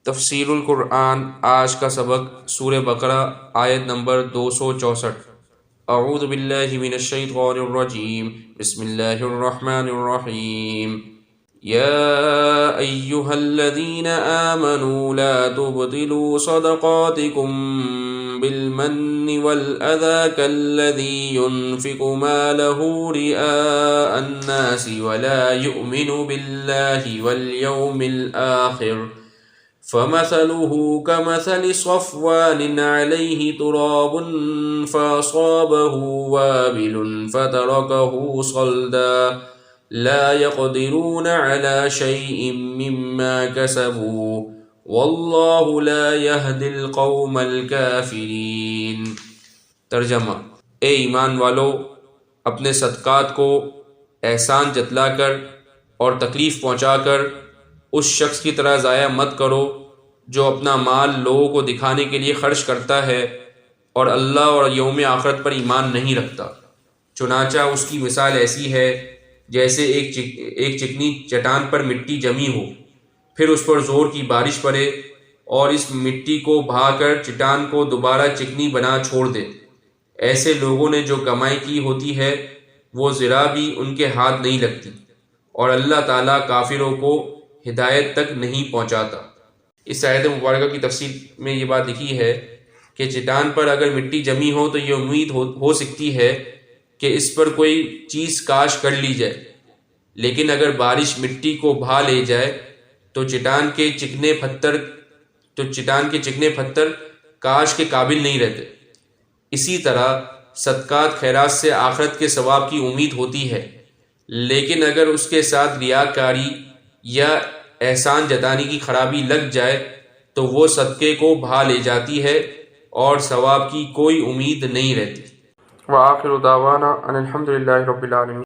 تفسیر القرآن آج کا سبق سورہ بقرہ آیت نمبر 264۔ اعوذ باللہ من الشیطان الرجیم، بسم اللہ الرحمن الرحیم۔ یا ایہا الذین آمنوا لا تبطلوا صدقاتکم بالمن والأذى كالذی ينفق ماله رئاء الناس ولا يؤمن باللہ والیوم الآخر فمثله كمثل صفوان عليه تراب فأصابه وابل فتركه صلدا لا يقدرون على شيء مما كسبوا والله لا يهدي القوم الكافرين۔ ترجمہ: اے ایمان والو، اپنے صدقات کو احسان جتلا کر اور تکلیف پہنچا کر اس شخص کی طرح ضائع مت کرو جو اپنا مال لوگوں کو دکھانے کے لیے خرچ کرتا ہے اور اللہ اور یوم آخرت پر ایمان نہیں رکھتا۔ چنانچہ اس کی مثال ایسی ہے جیسے ایک چکنی چٹان پر مٹی جمی ہو، پھر اس پر زور کی بارش پڑے اور اس مٹی کو بہا کر چٹان کو دوبارہ چکنی بنا چھوڑ دے۔ ایسے لوگوں نے جو کمائی کی ہوتی ہے وہ ذرا بھی ان کے ہاتھ نہیں لگتی، اور اللہ تعالیٰ کافروں کو ہدایت تک نہیں پہنچاتا۔ اس آیت مبارکہ کی تفسیر میں یہ بات لکھی ہے کہ چٹان پر اگر مٹی جمی ہو تو یہ امید ہو سکتی ہے کہ اس پر کوئی چیز کاش کر لی جائے، لیکن اگر بارش مٹی کو بہا لے جائے تو چٹان کے چکنے پتھر کاش کے قابل نہیں رہتے۔ اسی طرح صدقات خیرات سے آخرت کے ثواب کی امید ہوتی ہے، لیکن اگر اس کے ساتھ ریاکاری یا احسان جتانے کی خرابی لگ جائے تو وہ صدقے کو بہا لے جاتی ہے اور ثواب کی کوئی امید نہیں رہتی۔ وآخر دعوانا ان الحمد للہ رب العالمین۔